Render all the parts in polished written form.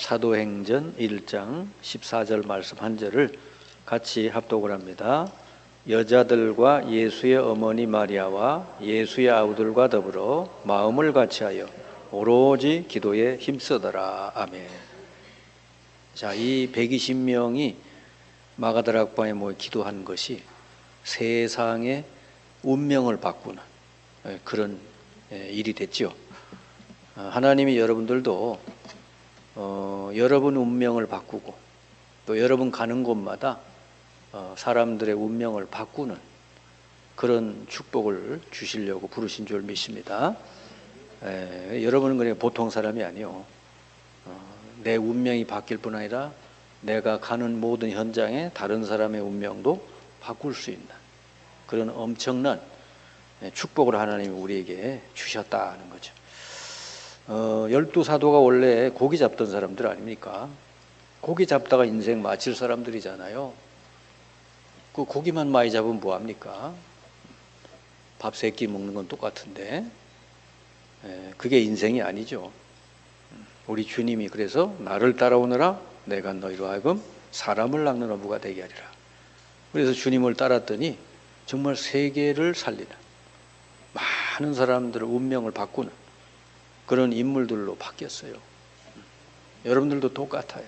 사도행전 1장 14절 말씀 한 절을 같이 합독을 합니다. 여자들과 예수의 어머니 마리아와 예수의 아우들과 더불어 마음을 같이하여 오로지 기도에 힘쓰더라. 아멘. 자, 이 120명이 마가다락방에 모여 기도한 것이 세상의 운명을 바꾸는 그런 일이 됐죠. 하나님이 여러분들도 여러분 운명을 바꾸고 또 여러분 가는 곳마다 사람들의 운명을 바꾸는 그런 축복을 주시려고 부르신 줄 믿습니다. 여러분은 그냥 보통 사람이 아니요. 내 운명이 바뀔 뿐 아니라 내가 가는 모든 현장에 다른 사람의 운명도 바꿀 수 있는 그런 엄청난 축복을 하나님이 우리에게 주셨다는 거죠. 12사도가 원래 고기 잡던 사람들 아닙니까? 고기 잡다가 인생 마칠 사람들이잖아요. 그 고기만 많이 잡으면 뭐합니까? 밥 3끼 먹는 건 똑같은데 그게 인생이 아니죠. 우리 주님이 그래서 나를 따라오너라 내가 너희로 하여금 사람을 낚는 어부가 되게 하리라. 그래서 주님을 따랐더니 정말 세계를 살리는 많은 사람들의 운명을 바꾸는 그런 인물들로 바뀌었어요. 여러분들도 똑같아요.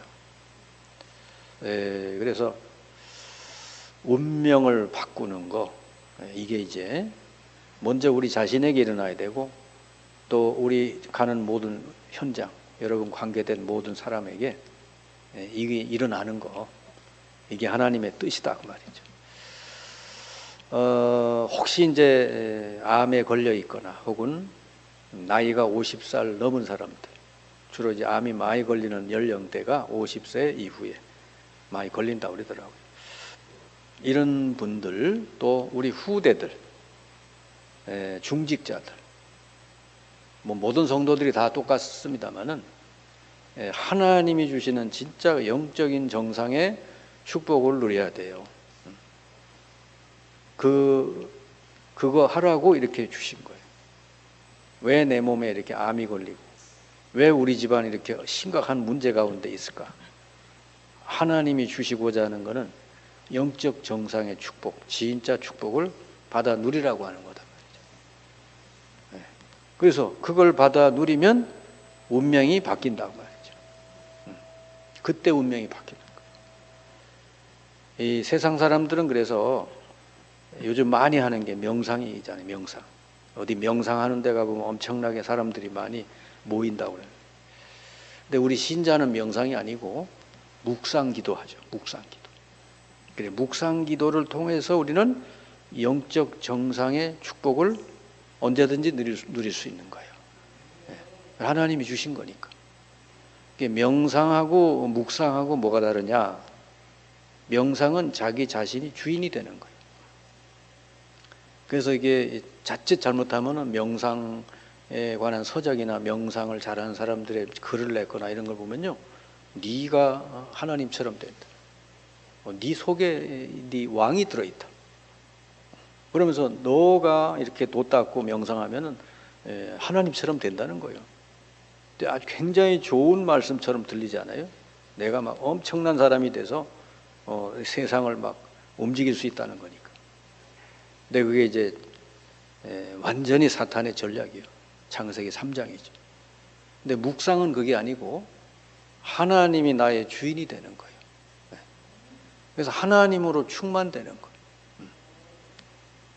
그래서 운명을 바꾸는 거 이게 이제 먼저 우리 자신에게 일어나야 되고 또 우리 가는 모든 현장 여러분 관계된 모든 사람에게 이게 일어나는 거 이게 하나님의 뜻이다 그 말이죠. 혹시 이제 암에 걸려 있거나 혹은 나이가 50살 넘은 사람들 주로 이제 암이 많이 걸리는 연령대가 50세 이후에 많이 걸린다고 그러더라고요. 이런 분들 또 우리 후대들 중직자들 뭐 모든 성도들이 다 똑같습니다만은 하나님이 주시는 진짜 영적인 정상의 축복을 누려야 돼요. 그거 하라고 이렇게 주신 거예요. 왜 내 몸에 이렇게 암이 걸리고 왜 우리 집안이 이렇게 심각한 문제 가운데 있을까? 하나님이 주시고자 하는 것은 영적 정상의 축복, 진짜 축복을 받아 누리라고 하는 거다 말이죠. 그래서 그걸 받아 누리면 운명이 바뀐다고 말이죠. 그때 운명이 바뀌는 거예요. 이 세상 사람들은 그래서 요즘 많이 하는 게 명상이잖아요. 명상. 어디 명상하는 데 가보면 엄청나게 사람들이 많이 모인다고 그래요. 근데 우리 신자는 명상이 아니고 묵상기도 하죠. 묵상기도. 그래, 묵상기도를 통해서 우리는 영적 정상의 축복을 언제든지 누릴 수 있는 거예요. 하나님이 주신 거니까. 명상하고 묵상하고 뭐가 다르냐? 명상은 자기 자신이 주인이 되는 거예요. 그래서 이게 자칫 잘못하면 명상에 관한 서적이나 명상을 잘하는 사람들의 글을 냈거나 이런 걸 보면요. 네가 하나님처럼 된다. 네 속에 네 왕이 들어있다. 그러면서 너가 이렇게 도 닦고 명상하면은 하나님처럼 된다는 거예요. 근데 아주 굉장히 좋은 말씀처럼 들리지 않아요? 내가 막 엄청난 사람이 돼서 세상을 막 움직일 수 있다는 거니까. 근데 그게 이제 완전히 사탄의 전략이에요. 창세기 3장이죠. 근데 묵상은 그게 아니고 하나님이 나의 주인이 되는 거예요. 그래서 하나님으로 충만되는 거예요.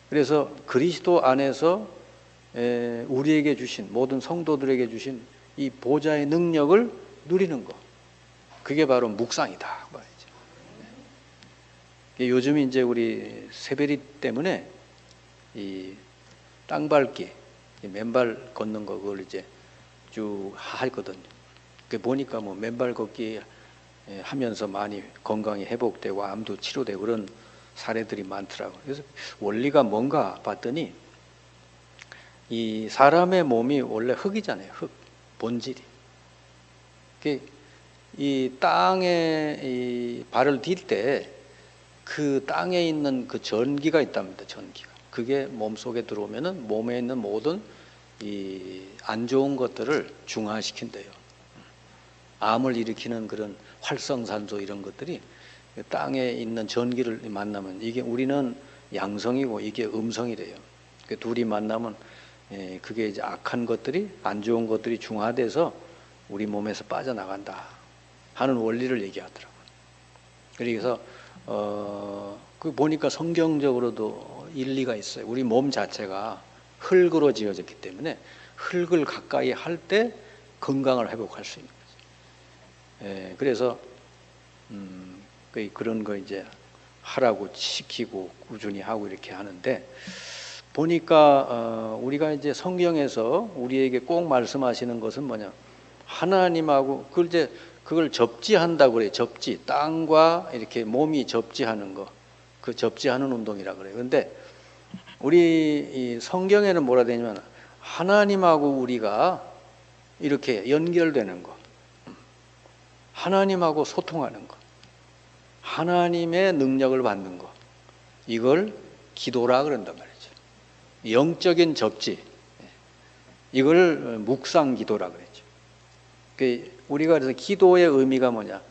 그래서 그리스도 안에서 우리에게 주신 모든 성도들에게 주신 이 보좌의 능력을 누리는 거. 그게 바로 묵상이다 말이죠. 요즘 이제 우리 세베리 때문에 이 땅밟기, 맨발 걷는 거 그걸 이제 쭉 하거든요. 그 보니까 뭐 맨발 걷기 하면서 많이 건강이 회복되고 암도 치료되고 그런 사례들이 많더라고요. 그래서 원리가 뭔가 봤더니 이 사람의 몸이 원래 흙이잖아요. 흙, 본질이. 이 땅에 이 발을 딜 때 그 땅에 있는 그 전기가 있답니다. 전기가. 그게 몸속에 들어오면은 몸에 있는 모든 이 안 좋은 것들을 중화시킨대요. 암을 일으키는 그런 활성산소 이런 것들이 땅에 있는 전기를 만나면 이게 우리는 양성이고 이게 음성이래요. 그 둘이 만나면 그게 이제 악한 것들이 안 좋은 것들이 중화돼서 우리 몸에서 빠져나간다 하는 원리를 얘기하더라고요. 그래서 그 보니까 성경적으로도 일리가 있어요. 우리 몸 자체가 흙으로 지어졌기 때문에 흙을 가까이 할 때 건강을 회복할 수 있는 거죠. 그래서 그런 거 이제 하라고 시키고 꾸준히 하고 이렇게 하는데 보니까 우리가 이제 성경에서 우리에게 꼭 말씀하시는 것은 뭐냐? 하나님하고 그걸 접지한다고 그래요. 접지. 땅과 이렇게 몸이 접지하는 거. 그 접지하는 운동이라 그래요. 그런데 우리 이 성경에는 뭐라 되냐면 하나님하고 우리가 이렇게 연결되는 거. 하나님하고 소통하는 거. 하나님의 능력을 받는 거. 이걸 기도라 그런단 말이죠. 영적인 접지. 이걸 묵상 기도라 그랬죠. 우리가 그래서 기도의 의미가 뭐냐?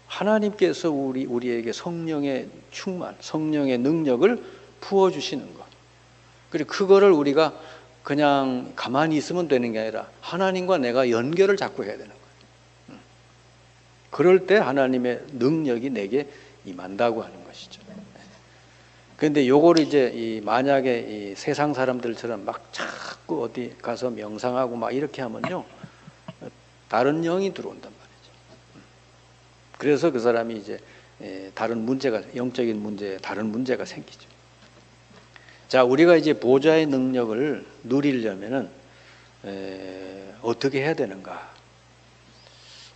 하나님께서 우리에게 성령의 충만, 성령의 능력을 부어 주시는 것. 그리고 그거를 우리가 그냥 가만히 있으면 되는 게 아니라 하나님과 내가 연결을 자꾸 해야 되는 거예요. 그럴 때 하나님의 능력이 내게 임한다고 하는 것이죠. 그런데 요거를 이제 만약에 이 세상 사람들처럼 막 자꾸 어디 가서 명상하고 막 이렇게 하면요, 다른 영이 들어온단 말이죠. 그래서 그 사람이 이제 다른 문제가, 영적인 문제, 다른 문제가 생기죠. 자, 우리가 이제 보좌의 능력을 누리려면은 어떻게 해야 되는가?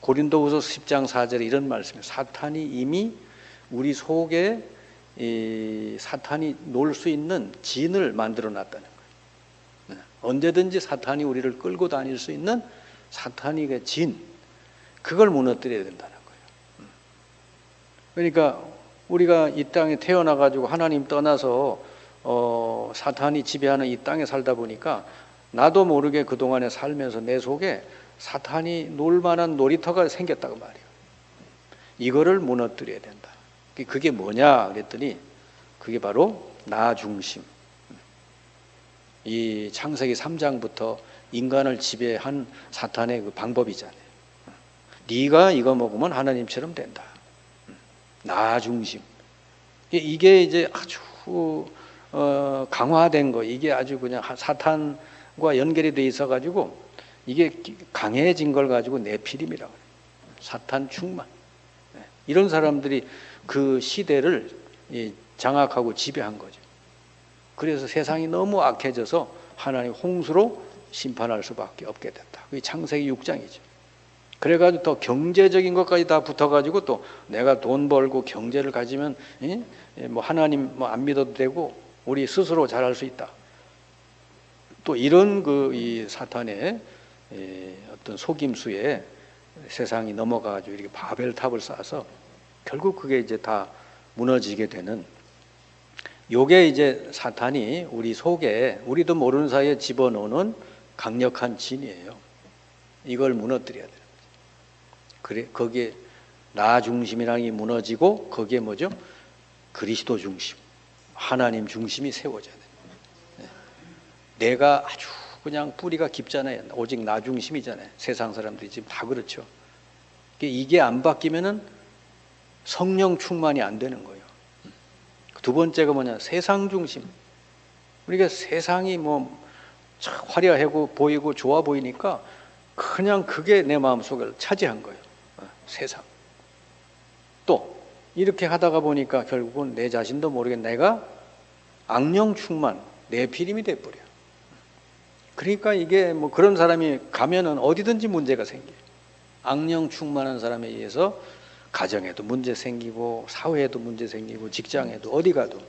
고린도후서 10장 4절에 이런 말씀이에요. 사탄이 이미 우리 속에 사탄이 놀 수 있는 진을 만들어 놨다는 거예요. 언제든지 사탄이 우리를 끌고 다닐 수 있는 사탄의 진, 그걸 무너뜨려야 된다는 거예요. 그러니까 우리가 이 땅에 태어나 가지고 하나님 떠나서 사탄이 지배하는 이 땅에 살다 보니까 나도 모르게 그동안에 살면서 내 속에 사탄이 놀 만한 놀이터가 생겼다고 말이에요. 이거를 무너뜨려야 된다. 그게 뭐냐 그랬더니 그게 바로 나 중심. 이 창세기 3장부터 인간을 지배한 사탄의 그 방법이잖아요. 네가 이거 먹으면 하나님처럼 된다. 나 중심. 이게 이제 아주 강화된 거. 이게 아주 그냥 사탄과 연결이 돼 있어 가지고 이게 강해진 걸 가지고 네피림이라고 해요. 사탄 충만. 이런 사람들이 그 시대를 장악하고 지배한 거죠. 그래서 세상이 너무 악해져서 하나님 홍수로 심판할 수밖에 없게 됐다. 그게 창세기 6장이죠. 그래가지고 더 경제적인 것까지 다 붙어가지고 또 내가 돈 벌고 경제를 가지면 뭐 하나님 뭐 안 믿어도 되고 우리 스스로 잘할 수 있다. 또 이런 이 사탄의 어떤 속임수에 세상이 넘어가가지고 이렇게 바벨탑을 쌓아서 결국 그게 이제 다 무너지게 되는, 요게 이제 사탄이 우리 속에 우리도 모르는 사이에 집어넣는 강력한 진이에요. 이걸 무너뜨려야 되는 거죠. 그래, 거기에 나 중심이라는 게 무너지고 거기에 뭐죠? 그리스도 중심, 하나님 중심이 세워져야 돼요. 내가 아주 그냥 뿌리가 깊잖아요. 오직 나 중심이잖아요. 세상 사람들이 지금 다 그렇죠. 이게 안 바뀌면은 성령 충만이 안 되는 거예요. 두 번째가 뭐냐? 세상 중심. 우리가 세상이 뭐 화려하고 보이고 좋아 보이니까 그냥 그게 내 마음속을 차지한 거예요. 세상. 또 이렇게 하다가 보니까 결국은 내 자신도 모르게 내가 악령 충만, 네피림이 돼버려. 그러니까 이게 뭐 그런 사람이 가면은 어디든지 문제가 생겨요. 악령 충만한 사람에 의해서 가정에도 문제 생기고 사회에도 문제 생기고 직장에도 어디 가도.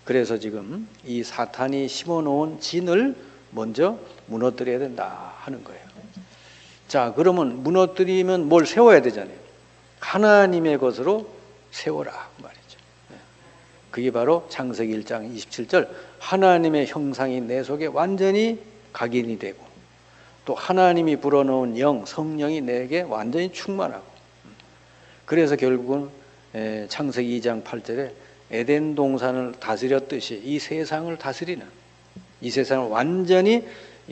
그래서 지금 이 사탄이 심어놓은 진을 먼저 무너뜨려야 된다 하는 거예요. 자, 그러면 무너뜨리면 뭘 세워야 되잖아요. 하나님의 것으로 세워라 말이죠. 그게 바로 창세기 1장 27절 하나님의 형상이 내 속에 완전히 각인이 되고 또 하나님이 불어넣은 영, 성령이 내게 완전히 충만하고, 그래서 결국은 창세기 2장 8절에 에덴 동산을 다스렸듯이 이 세상을 다스리는, 이 세상을 완전히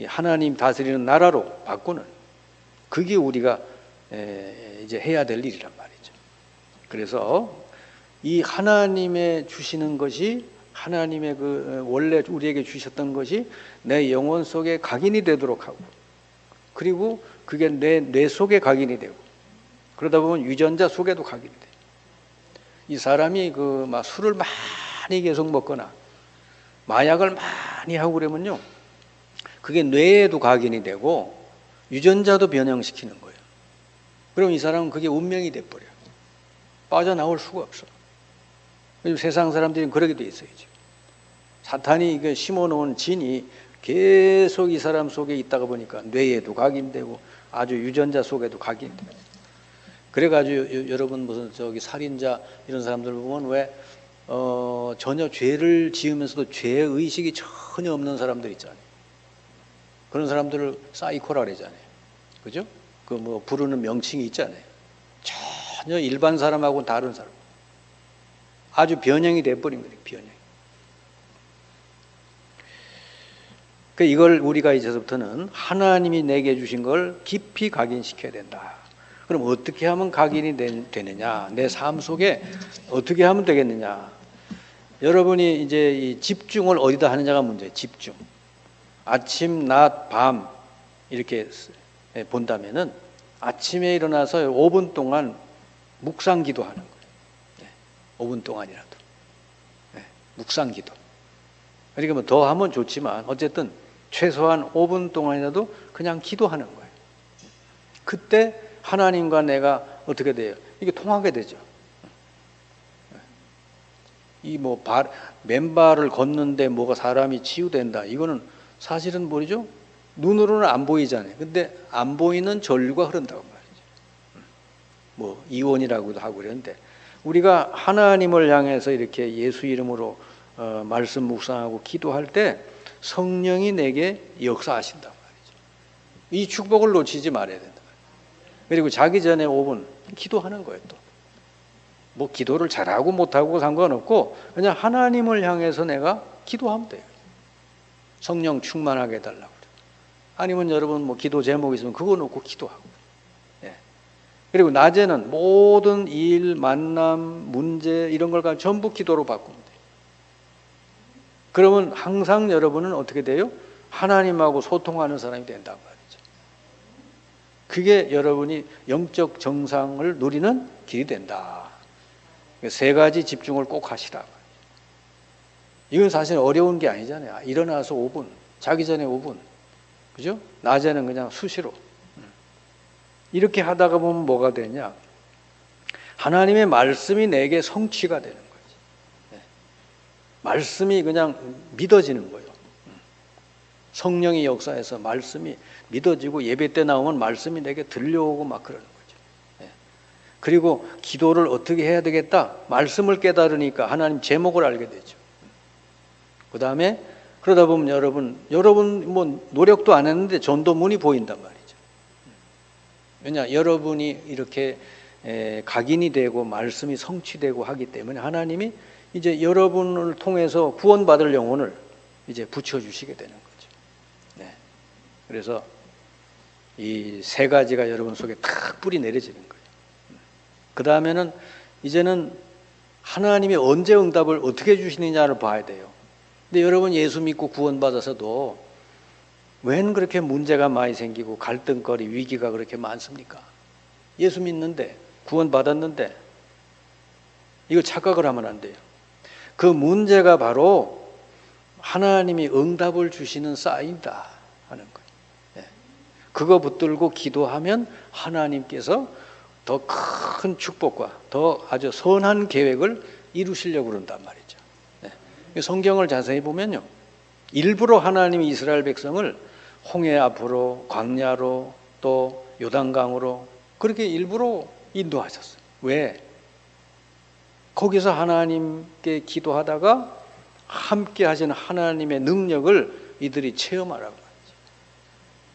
하나님 다스리는 나라로 바꾸는, 그게 우리가 이제 해야 될 일이란 말이죠. 그래서 이 하나님의 주시는 것이, 하나님의 그 원래 우리에게 주셨던 것이 내 영혼 속에 각인이 되도록 하고, 그리고 그게 뇌 속에 각인이 되고, 그러다 보면 유전자 속에도 각인이 돼. 이 사람이 그 막 술을 많이 계속 먹거나 마약을 많이 하고 그러면요, 그게 뇌에도 각인이 되고 유전자도 변형시키는 거예요. 그럼 이 사람은 그게 운명이 돼버려요. 빠져나올 수가 없어. 세상 사람들이 그러게 돼 있어요. 지금 사탄이 이게 심어놓은 진이 계속 이 사람 속에 있다가 보니까 뇌에도 각인되고 아주 유전자 속에도 각인돼요. 그래가지고 여러분 무슨 저기 살인자 이런 사람들 보면 왜 전혀 죄를 지으면서도 죄 의식이 전혀 없는 사람들 있잖아요. 그런 사람들을 사이코라 그러잖아요. 그죠? 그 뭐 부르는 명칭이 있잖아요. 전혀 일반 사람하고는 다른 사람. 아주 변형이 돼버린 거예요. 변형. 그 이걸 우리가 이제부터는 하나님이 내게 주신 걸 깊이 각인시켜야 된다. 그럼 어떻게 하면 각인이 되느냐? 내 삶 속에 어떻게 하면 되겠느냐? 여러분이 이제 이 집중을 어디다 하느냐가 문제예요. 집중. 아침, 낮, 밤 이렇게 본다면은 아침에 일어나서 5분 동안 묵상 기도하는 거예요. 5분 동안이라도. 묵상 기도. 그러니까 뭐 더 하면 좋지만 어쨌든 최소한 5분 동안이라도 그냥 기도하는 거예요. 그때 하나님과 내가 어떻게 돼요? 이게 통하게 되죠. 이 뭐 맨발을 걷는데 뭐가 사람이 치유된다. 이거는 사실은 뭐죠? 눈으로는 안 보이잖아요. 근데 안 보이는 전류가 흐른다고 말이죠. 뭐 이원이라고도 하고 그러는데 우리가 하나님을 향해서 이렇게 예수 이름으로 말씀 묵상하고 기도할 때 성령이 내게 역사하신단 말이죠. 이 축복을 놓치지 말아야 된다. 그리고 자기 전에 5분 기도하는 거예요. 또 뭐 기도를 잘하고 못하고 상관없고 그냥 하나님을 향해서 내가 기도하면 돼요. 성령 충만하게 해달라고. 아니면 여러분 뭐 기도 제목 있으면 그거 놓고 기도하고. 그리고 낮에는 모든 일, 만남, 문제 이런 걸 전부 기도로 바꾸면 돼요. 그러면 항상 여러분은 어떻게 돼요? 하나님하고 소통하는 사람이 된단 말이죠. 그게 여러분이 영적 정상을 누리는 길이 된다. 세 가지 집중을 꼭 하시라. 이건 사실 어려운 게 아니잖아요. 일어나서 5분, 자기 전에 5분, 그죠? 낮에는 그냥 수시로. 이렇게 하다가 보면 뭐가 되냐? 하나님의 말씀이 내게 성취가 되는 거지. 말씀이 그냥 믿어지는 거예요. 성령의 역사에서 말씀이 믿어지고 예배 때 나오면 말씀이 내게 들려오고 막 그러는 거죠. 그리고 기도를 어떻게 해야 되겠다? 말씀을 깨달으니까 하나님 제목을 알게 되죠. 그 다음에 그러다 보면 여러분 뭐 노력도 안 했는데 전도문이 보인단 말이죠. 왜냐? 여러분이 이렇게 각인이 되고 말씀이 성취되고 하기 때문에 하나님이 이제 여러분을 통해서 구원받을 영혼을 이제 붙여주시게 되는 거죠. 네. 그래서 이 세 가지가 여러분 속에 탁 뿌리 내려지는 거예요. 그 다음에는 이제는 하나님이 언제 응답을 어떻게 주시느냐를 봐야 돼요. 근데 여러분 예수 믿고 구원받아서도 웬 그렇게 문제가 많이 생기고 갈등거리, 위기가 그렇게 많습니까? 예수 믿는데, 구원받았는데 이거 착각을 하면 안 돼요. 그 문제가 바로 하나님이 응답을 주시는 사인이다 하는 거예요. 그거 붙들고 기도하면 하나님께서 더 큰 축복과 더 아주 선한 계획을 이루시려고 그런단 말이죠. 성경을 자세히 보면요, 일부러 하나님이 이스라엘 백성을 홍해 앞으로, 광야로, 또 요단강으로 그렇게 일부러 인도하셨어요. 왜? 거기서 하나님께 기도하다가 함께 하시는 하나님의 능력을 이들이 체험하라고 하죠.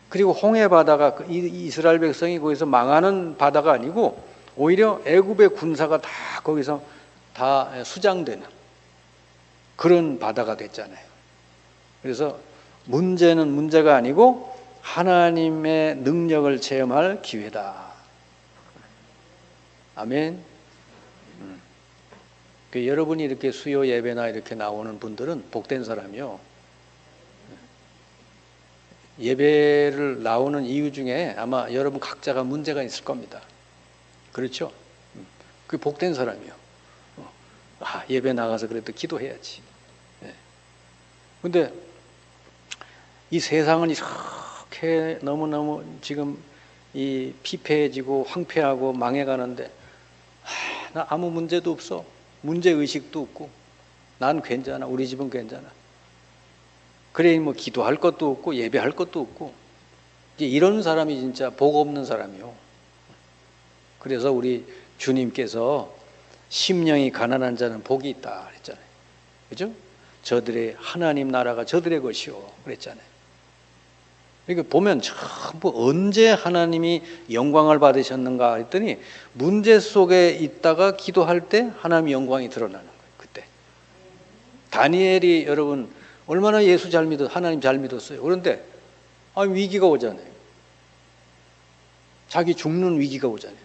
그리고 홍해 바다가 이스라엘 백성이 거기서 망하는 바다가 아니고 오히려 애굽의 군사가 다 거기서 다 수장되는 그런 바다가 됐잖아요. 그래서 문제는 문제가 아니고 하나님의 능력을 체험할 기회다. 아멘. 여러분이 이렇게 수요 예배나 이렇게 나오는 분들은 복된 사람이요. 예배를 나오는 이유 중에 아마 여러분 각자가 문제가 있을 겁니다. 그렇죠? 그 복된 사람이요. 예배 나가서 그래도 기도해야지. 근데 이 세상은 이렇게 너무너무 지금 이 피폐해지고 황폐하고 망해가는데 나 아무 문제도 없어. 문제의식도 없고 난 괜찮아. 우리 집은 괜찮아. 그래 뭐 기도할 것도 없고 예배할 것도 없고 이제 이런 사람이 진짜 복 없는 사람이요. 그래서 우리 주님께서 심령이 가난한 자는 복이 있다 그랬잖아요. 그죠? 저들의 하나님 나라가 저들의 것이요 그랬잖아요. 그러니까 보면 전부 언제 하나님이 영광을 받으셨는가 했더니 문제 속에 있다가 기도할 때 하나님의 영광이 드러나는 거예요. 그때 다니엘이 여러분 얼마나 예수 잘 믿었, 하나님 잘 믿었어요. 그런데 위기가 오잖아요. 자기 죽는 위기가 오잖아요.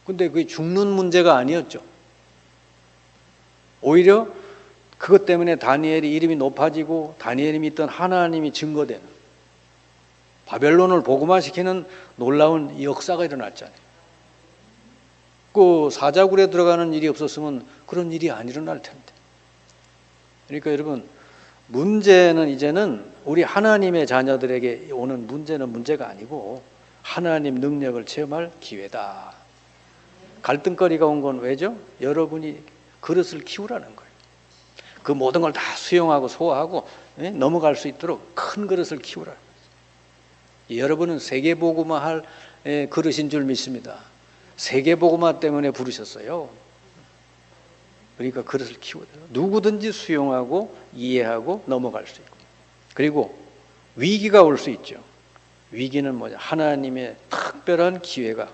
근데 그게 죽는 문제가 아니었죠. 오히려 그것 때문에 다니엘이 이름이 높아지고 다니엘이 믿던 하나님이 증거되는 바벨론을 복음화시키는 놀라운 역사가 일어났잖아요. 그 사자굴에 들어가는 일이 없었으면 그런 일이 안 일어날 텐데. 그러니까 여러분 문제는 이제는 우리 하나님의 자녀들에게 오는 문제는 문제가 아니고 하나님 능력을 체험할 기회다. 갈등거리가 온 건 왜죠? 여러분이 그릇을 키우라는 거예요. 그 모든 걸 다 수용하고 소화하고 넘어갈 수 있도록 큰 그릇을 키우라는 거예요. 여러분은 세계복음화 할 그릇인 줄 믿습니다. 세계복음화 때문에 부르셨어요. 그러니까 그릇을 키워야 돼요. 누구든지 수용하고 이해하고 넘어갈 수 있고. 그리고 위기가 올 수 있죠. 위기는 뭐냐? 하나님의 특별한 기회가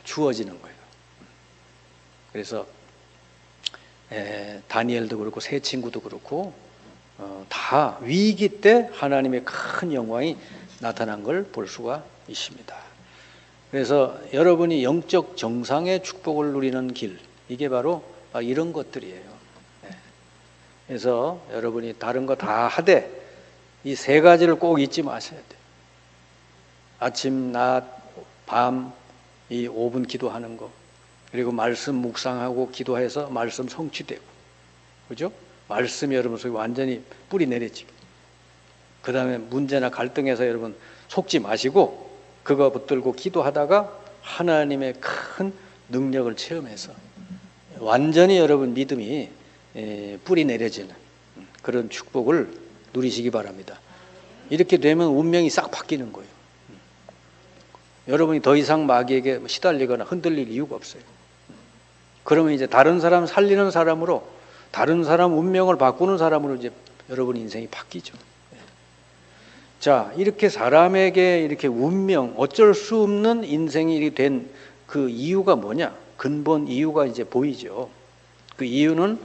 주어지는 거예요. 그래서 다니엘도 그렇고 세 친구도 그렇고 다 위기 때 하나님의 큰 영광이 나타난 걸 볼 수가 있습니다. 그래서 여러분이 영적 정상의 축복을 누리는 길, 이게 바로 이런 것들이에요. 그래서 여러분이 다른 거 다 하되 이 세 가지를 꼭 잊지 마셔야 돼요. 아침, 낮, 밤 이 5분 기도하는 거, 그리고 말씀 묵상하고 기도해서 말씀 성취되고, 그죠? 말씀이 여러분 속에 완전히 뿌리 내려지고, 그 다음에 문제나 갈등에서 여러분 속지 마시고 그거 붙들고 기도하다가 하나님의 큰 능력을 체험해서 완전히 여러분 믿음이 뿌리 내려지는 그런 축복을 누리시기 바랍니다. 이렇게 되면 운명이 싹 바뀌는 거예요. 여러분이 더 이상 마귀에게 시달리거나 흔들릴 이유가 없어요. 그러면 이제 다른 사람 살리는 사람으로, 다른 사람 운명을 바꾸는 사람으로 이제 여러분 인생이 바뀌죠. 자, 이렇게 사람에게 이렇게 운명, 어쩔 수 없는 인생이 된 그 이유가 뭐냐? 근본 이유가 이제 보이죠. 그 이유는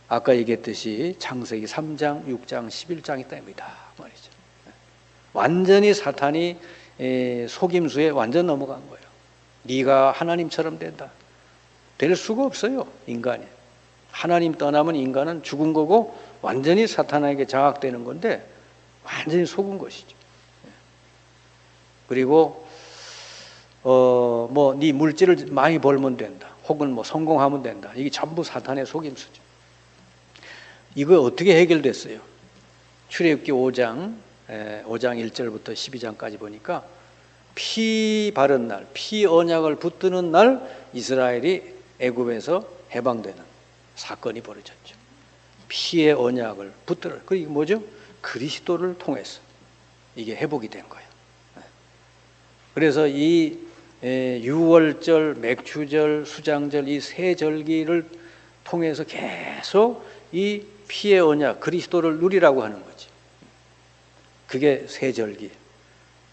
아까 얘기했듯이 창세기 3장, 6장, 11장이 때문이다 말이죠. 완전히 사탄이 속임수에 완전 넘어간 거예요. 네가 하나님처럼 된다. 될 수가 없어요, 인간이. 하나님 떠나면 인간은 죽은 거고 완전히 사탄에게 장악되는 건데 완전히 속은 것이죠. 그리고 뭐 네 물질을 많이 벌면 된다. 혹은 뭐 성공하면 된다. 이게 전부 사탄의 속임수죠. 이거 어떻게 해결됐어요? 출애굽기 5장 1절부터 12장까지 보니까 피 바른 날, 피 언약을 붙드는 날 이스라엘이 애굽에서 해방되는 사건이 벌어졌죠. 피의 언약을 붙들어. 그게 뭐죠? 그리스도를 통해서 이게 회복이 된 거예요. 그래서 이 유월절, 맥추절, 수장절 이 세 절기를 통해서 계속 이 피의 언약 그리스도를 누리라고 하는 거지. 그게 세 절기.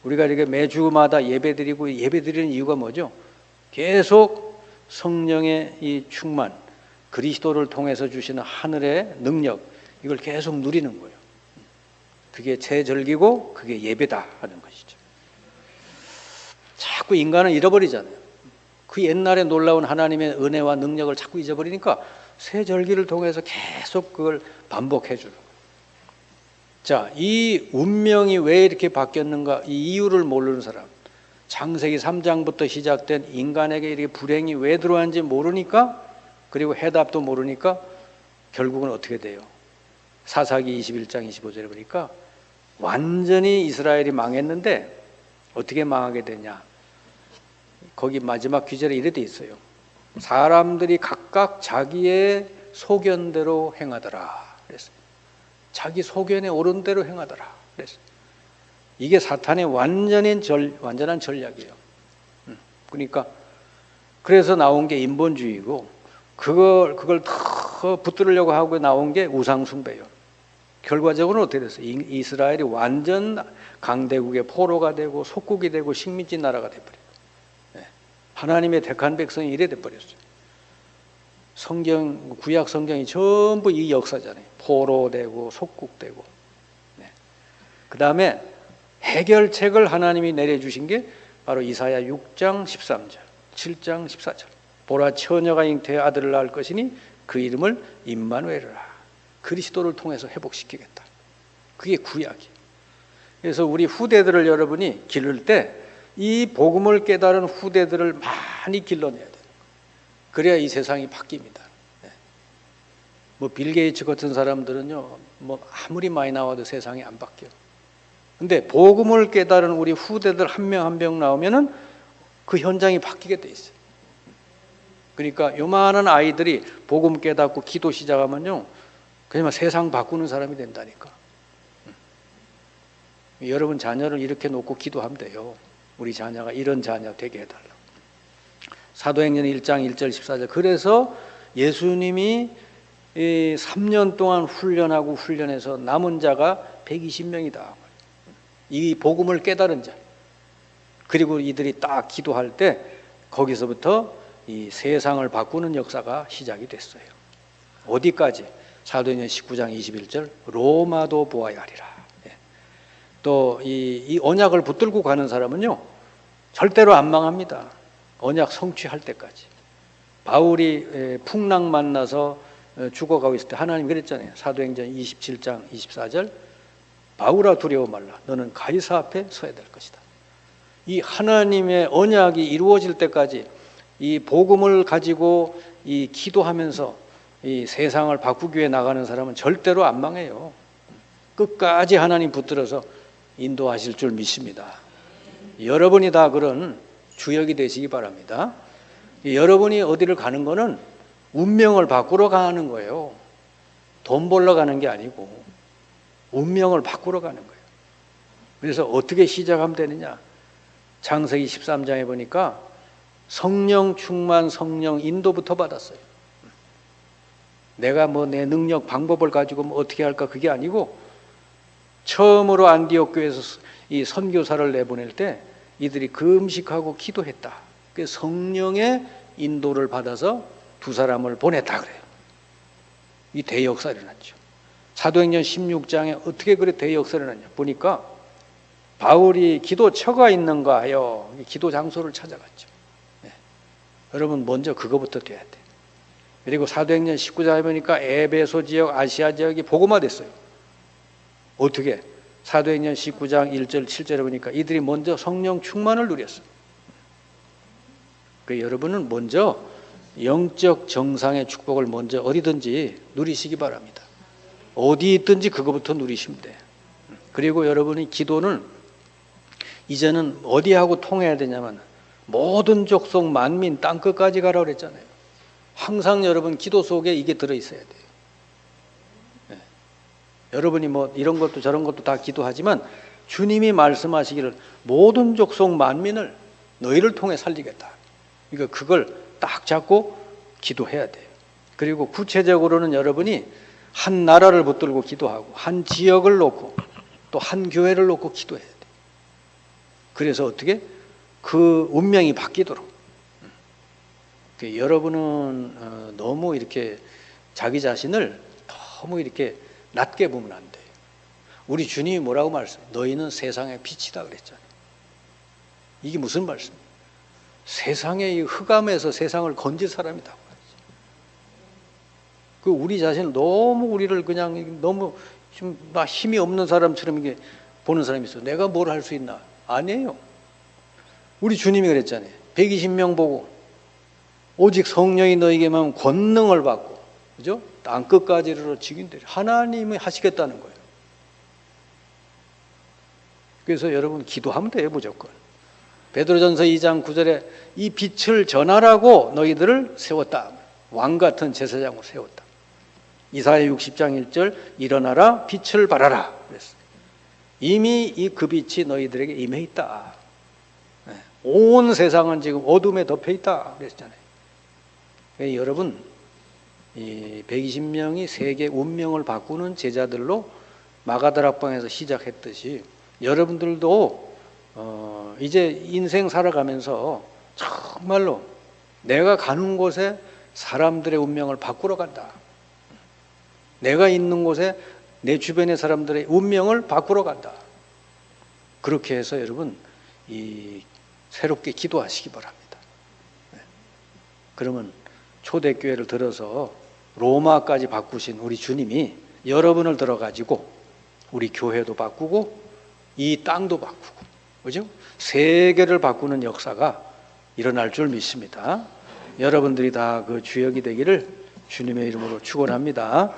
우리가 이렇게 매주마다 예배드리고 예배드리는 이유가 뭐죠? 계속 성령의 이 충만, 그리스도를 통해서 주시는 하늘의 능력, 이걸 계속 누리는 거예요. 그게 제 절기고 그게 예배다 하는 것이죠. 자꾸 인간은 잃어버리잖아요. 그 옛날에 놀라운 하나님의 은혜와 능력을 자꾸 잊어버리니까 새 절기를 통해서 계속 그걸 반복해 주는 거예요. 자, 이 운명이 왜 이렇게 바뀌었는가, 이 이유를 모르는 사람, 창세기 3장부터 시작된 인간에게 이렇게 불행이 왜 들어왔는지 모르니까, 그리고 해답도 모르니까 결국은 어떻게 돼요? 사사기 21장 25절에 보니까 완전히 이스라엘이 망했는데 어떻게 망하게 되냐? 거기 마지막 귀절에 이래 돼 있어요. 사람들이 각각 자기의 소견대로 행하더라 그랬어요. 자기 소견에 오른 대로 행하더라 그랬어요. 이게 사탄의 완전한 전략이에요. 그러니까 그래서 나온 게 인본주의고, 그걸 더 붙들으려고 하고 나온 게 우상숭배예요. 결과적으로는 어떻게 됐어요? 이스라엘이 완전 강대국의 포로가 되고 속국이 되고 식민지 나라가 돼버려요. 하나님의 택한 백성이 이래 돼버렸어요. 구약 성경이 전부 이 역사잖아요. 포로되고 속국되고. 그 다음에 해결책을 하나님이 내려주신 게 바로 이사야 6장 13절, 7장 14절. 보라, 처녀가 잉태해 아들을 낳을 것이니 그 이름을 임마누엘이라. 그리스도를 통해서 회복시키겠다. 그게 구약이에요. 그래서 우리 후대들을 여러분이 기를 때 이 복음을 깨달은 후대들을 많이 길러내야 돼요. 그래야 이 세상이 바뀝니다. 뭐 빌 게이츠 같은 사람들은요, 뭐 아무리 많이 나와도 세상이 안 바뀌어요. 근데 복음을 깨달은 우리 후대들 한 명 한 명 나오면은 그 현장이 바뀌게 돼 있어요. 그러니까 요만한 아이들이 복음 깨닫고 기도 시작하면요, 그냥 세상 바꾸는 사람이 된다니까. 여러분 자녀를 이렇게 놓고 기도하면 돼요. 우리 자녀가 이런 자녀 되게 해달라. 사도행전 1장 1절 14절. 그래서 예수님이 3년 동안 훈련해서 남은 자가 120명이다. 이 복음을 깨달은 자. 그리고 이들이 딱 기도할 때 거기서부터 이 세상을 바꾸는 역사가 시작이 됐어요. 어디까지? 사도행전 19장 21절. 로마도 보아야 하리라. 또 이 언약을 붙들고 가는 사람은요, 절대로 안 망합니다. 언약 성취할 때까지. 바울이 풍랑 만나서 죽어가고 있을 때 하나님 그랬잖아요. 사도행전 27장 24절. 바울아 두려워 말라. 너는 가이사 앞에 서야 될 것이다. 이 하나님의 언약이 이루어질 때까지 이 복음을 가지고 이 기도하면서 이 세상을 바꾸기 위해 나가는 사람은 절대로 안 망해요. 끝까지 하나님 붙들어서 인도하실 줄 믿습니다. 여러분이 다 그런 주역이 되시기 바랍니다. 여러분이 어디를 가는 거는 운명을 바꾸러 가는 거예요. 돈 벌러 가는 게 아니고 운명을 바꾸러 가는 거예요. 그래서 어떻게 시작하면 되느냐? 창세기 13장에 보니까 성령 충만, 성령 인도부터 받았어요. 내가 뭐 내 능력, 방법을 가지고 뭐 어떻게 할까, 그게 아니고 처음으로 안디옥 교회에서 이 선교사를 내보낼 때 이들이 금식하고 기도했다. 그래서 성령의 인도를 받아서 두 사람을 보냈다 그래요. 이 대역사 일어났죠. 사도행전 16장에 어떻게 그래 대역사 일어났냐 보니까 바울이 기도처가 있는가 하여 기도 장소를 찾아갔죠. 여러분 먼저 그거부터 돼야 돼. 그리고 사도행전 19장에 보니까 에베소 지역, 아시아 지역이 복음화됐어요. 어떻게? 사도행전 19장 1절 7절에 보니까 이들이 먼저 성령 충만을 누렸어요. 그 여러분은 먼저 영적 정상의 축복을 먼저 어디든지 누리시기 바랍니다. 어디 있든지 그거부터 누리시면 돼. 그리고 여러분이 기도는 이제는 어디하고 통해야 되냐면 모든 족속 만민 땅끝까지 가라고 그랬잖아요. 항상 여러분 기도 속에 이게 들어있어야 돼요. 여러분이 뭐 이런 것도 저런 것도 다 기도하지만 주님이 말씀하시기를 모든 족속 만민을 너희를 통해 살리겠다. 그러니까 그걸 딱 잡고 기도해야 돼요. 그리고 구체적으로는 여러분이 한 나라를 붙들고 기도하고 한 지역을 놓고 또 한 교회를 놓고 기도해야 돼요. 그래서 어떻게 그 운명이 바뀌도록. 여러분은 너무 이렇게 자기 자신을 너무 이렇게 낮게 보면 안 돼요. 우리 주님이 뭐라고 말씀해요? 너희는 세상의 빛이다 그랬잖아요. 이게 무슨 말씀이에요? 세상의 흑암에서 세상을 건질 사람이다. 그 우리 자신을 너무 우리를 그냥 너무 좀 힘이 없는 사람처럼 이게 보는 사람이 있어. 내가 뭘 할 수 있나? 아니에요. 우리 주님이 그랬잖아요. 120명 보고 오직 성령이 너에게만 권능을 받고, 그죠? 땅 끝까지 이르러 직인되리. 하나님이 하시겠다는 거예요. 그래서 여러분 기도하면 돼요, 무조건. 베드로전서 2장 9절에 이 빛을 전하라고 너희들을 세웠다. 왕 같은 제사장으로 세웠다. 이사야 60장 1절 일어나라 빛을 발하라 그랬어요. 이미 그 빛이 너희들에게 임해 있다. 온 세상은 지금 어둠에 덮여 있다 그랬잖아요. 여러분 이 120명이 세계 운명을 바꾸는 제자들로 마가다락방에서 시작했듯이 여러분들도 이제 인생 살아가면서 정말로 내가 가는 곳에 사람들의 운명을 바꾸러 간다. 내가 있는 곳에 내 주변의 사람들의 운명을 바꾸러 간다. 그렇게 해서 여러분 새롭게 기도하시기 바랍니다. 그러면 초대교회를 들어서 로마까지 바꾸신 우리 주님이 여러분을 들어가지고 우리 교회도 바꾸고 이 땅도 바꾸고, 그죠? 세계를 바꾸는 역사가 일어날 줄 믿습니다. 여러분들이 다 그 주역이 되기를 주님의 이름으로 축원합니다.